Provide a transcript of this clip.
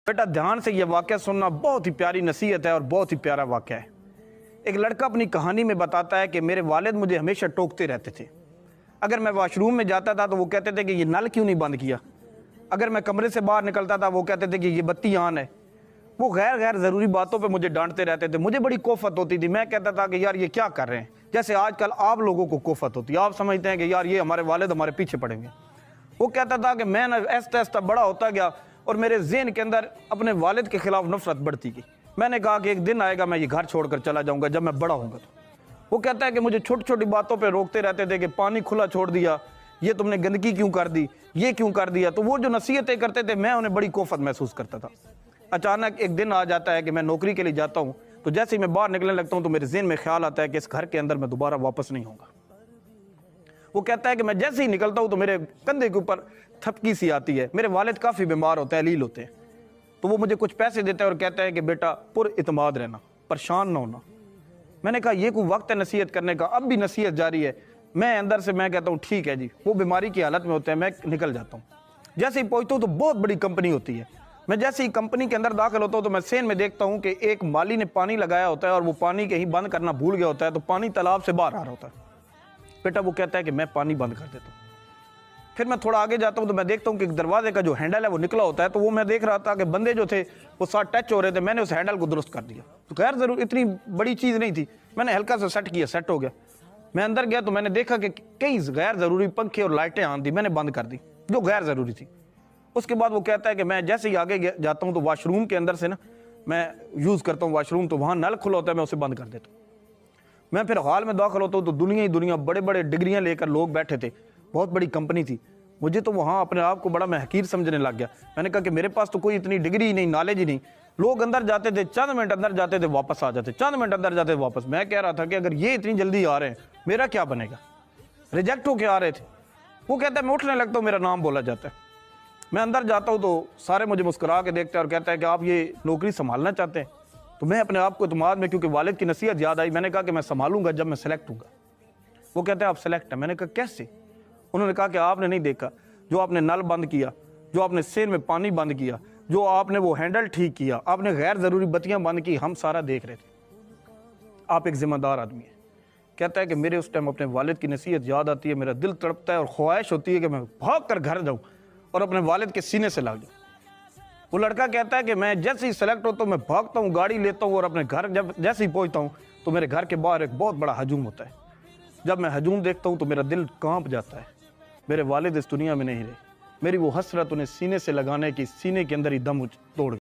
بیٹا دھیان سے یہ واقعہ سننا، بہت ہی پیاری نصیحت ہے اور بہت ہی پیارا واقعہ ہے۔ ایک لڑکا اپنی کہانی میں بتاتا ہے کہ میرے والد مجھے ہمیشہ ٹوکتے رہتے تھے۔ اگر میں واش روم میں جاتا تھا تو وہ کہتے تھے کہ یہ نل کیوں نہیں بند کیا۔ اگر میں کمرے سے باہر نکلتا تھا وہ کہتے تھے کہ یہ بتی آن ہے۔ وہ غیر ضروری باتوں پہ مجھے ڈانٹتے رہتے تھے، مجھے بڑی کوفت ہوتی تھی۔ میں کہتا تھا کہ یار یہ کیا کر رہے ہیں، جیسے آج کل آپ لوگوں کو کوفت ہوتی ہے، آپ سمجھتے ہیں کہ یار یہ ہمارے والد ہمارے پیچھے پڑیں گے۔ وہ کہتا تھا کہ میں آہستہ آہستہ بڑا ہوتا گیا اور میرے ذہن کے اندر اپنے والد کے خلاف نفرت بڑھتی گئی۔ میں نے کہا کہ ایک دن آئے گا میں یہ گھر چھوڑ کر چلا جاؤں گا جب میں بڑا ہوں گا۔ تو وہ کہتا ہے کہ مجھے چھوٹی چھوٹی باتوں پہ روکتے رہتے تھے کہ پانی کھلا چھوڑ دیا، یہ تم نے گندگی کیوں کر دی، یہ کیوں کر دیا۔ تو وہ جو نصیحتیں کرتے تھے میں انہیں بڑی کوفت محسوس کرتا تھا۔ اچانک ایک دن آ جاتا ہے کہ میں نوکری کے لیے جاتا ہوں، تو جیسے ہی میں باہر نکلنے لگتا ہوں تو میرے ذہن میں خیال آتا ہے کہ اس گھر کے اندر میں دوبارہ واپس نہیں ہوں گا۔ وہ کہتا ہے کہ میں جیسے ہی نکلتا ہوں تو میرے کندھے کے اوپر تھپکی سی آتی ہے۔ میرے والد کافی بیمار ہوتے ہیں، علیل ہوتے ہیں، تو وہ مجھے کچھ پیسے دیتے ہیں اور کہتا ہے کہ بیٹا پر اعتماد رہنا، پریشان نہ ہونا۔ میں نے کہا یہ کوئی وقت ہے نصیحت کرنے کا، اب بھی نصیحت جاری ہے۔ میں اندر سے میں کہتا ہوں ٹھیک ہے جی۔ وہ بیماری کی حالت میں ہوتے ہیں، میں نکل جاتا ہوں۔ جیسے ہی پہنچتا ہوں تو بہت بڑی کمپنی ہوتی ہے۔ میں جیسے ہی کمپنی کے اندر داخل ہوتا ہوں تو میں سین میں دیکھتا ہوں کہ ایک مالی نے پانی لگایا ہوتا ہے اور وہ پانی کہیں بند کرنا بھول گیا ہوتا ہے، تو پانی تالاب سے باہر آ رہا ہوتا ہے۔ بیٹا وہ کہتا ہے کہ میں پانی بند کر دیتا ہوں۔ پھر میں تھوڑا آگے جاتا ہوں تو میں دیکھتا ہوں کہ ایک دروازے کا جو ہینڈل ہے وہ نکلا ہوتا ہے، تو وہ میں دیکھ رہا تھا کہ بندے جو تھے وہ ساتھ ٹچ ہو رہے تھے، میں نے اس ہینڈل کو درست کر دیا۔ تو غیر ضرور اتنی بڑی چیز نہیں تھی، میں نے ہلکا سا سیٹ کیا، سیٹ ہو گیا۔ میں اندر گیا تو میں نے دیکھا کہ کئی غیر ضروری پنکھے اور لائٹیں آن دی، میں نے بند کر دی جو غیر ضروری تھی۔ اس کے بعد وہ کہتا ہے کہ میں جیسے ہی آگے جاتا ہوں تو واش روم کے اندر سے نا میں یوز کرتا ہوں واش روم، تو وہاں نل کھلا ہوتا ہے، میں اسے بند کر دیتا ہوں۔ میں پھر ہال میں داخل ہوتا ہوں تو دنیا ہی دنیا بڑے بڑے ڈگریاں لے کر لوگ بیٹھے تھے، بہت بڑی کمپنی تھی۔ مجھے تو وہاں اپنے آپ کو بڑا میں حقیر سمجھنے لگ گیا۔ میں نے کہا کہ میرے پاس تو کوئی اتنی ڈگری ہی نہیں، نالج ہی نہیں۔ لوگ اندر جاتے تھے، چند منٹ اندر جاتے تھے واپس آ جاتے، چند منٹ اندر جاتے واپس۔ میں کہہ رہا تھا کہ اگر یہ اتنی جلدی آ رہے ہیں میرا کیا بنے گا، ریجیکٹ ہو کے آ رہے تھے۔ وہ کہتا ہے میں اٹھنے لگتا ہوں میرا نام بولا جاتا ہے۔ میں اندر جاتا ہوں تو سارے مجھے مسکرا کے دیکھتے ہیں اور کہتا ہے کہ آپ یہ نوکری سنبھالنا چاہتے ہیں۔ تو میں اپنے آپ کو اعتماد میں، کیونکہ والد کی نصیحت یاد آئی، میں نے کہا کہ میں سنبھالوں گا جب میں سلیکٹ ہوں گا۔ وہ کہتے ہیں آپ سلیکٹ ہیں۔ میں نے کہا کیسے؟ انہوں نے کہا کہ آپ نے نہیں دیکھا، جو آپ نے نل بند کیا، جو آپ نے سین میں پانی بند کیا، جو آپ نے وہ ہینڈل ٹھیک کیا، آپ نے غیر ضروری بتیاں بند کی، ہم سارا دیکھ رہے تھے۔ آپ ایک ذمہ دار آدمی ہیں۔ کہتا ہے کہ میرے اس ٹائم اپنے والد کی نصیحت یاد آتی ہے، میرا دل تڑپتا ہے اور خواہش ہوتی ہے کہ میں بھاگ کر گھر جاؤں اور اپنے والد کے سینے سے لگ جاؤں۔ وہ لڑکا کہتا ہے کہ میں جیسے ہی سلیکٹ ہوتا ہوں میں بھاگتا ہوں، گاڑی لیتا ہوں اور اپنے گھر جیسے ہی پہنچتا ہوں تو میرے گھر کے باہر ایک بہت بڑا ہجوم ہوتا ہے۔ جب میں ہجوم دیکھتا ہوں تو میرا دل کانپ جاتا ہے۔ میرے والد اس دنیا میں نہیں رہے، میری وہ حسرت انہیں سینے سے لگانے کی، سینے کے اندر ہی دم توڑ گئی۔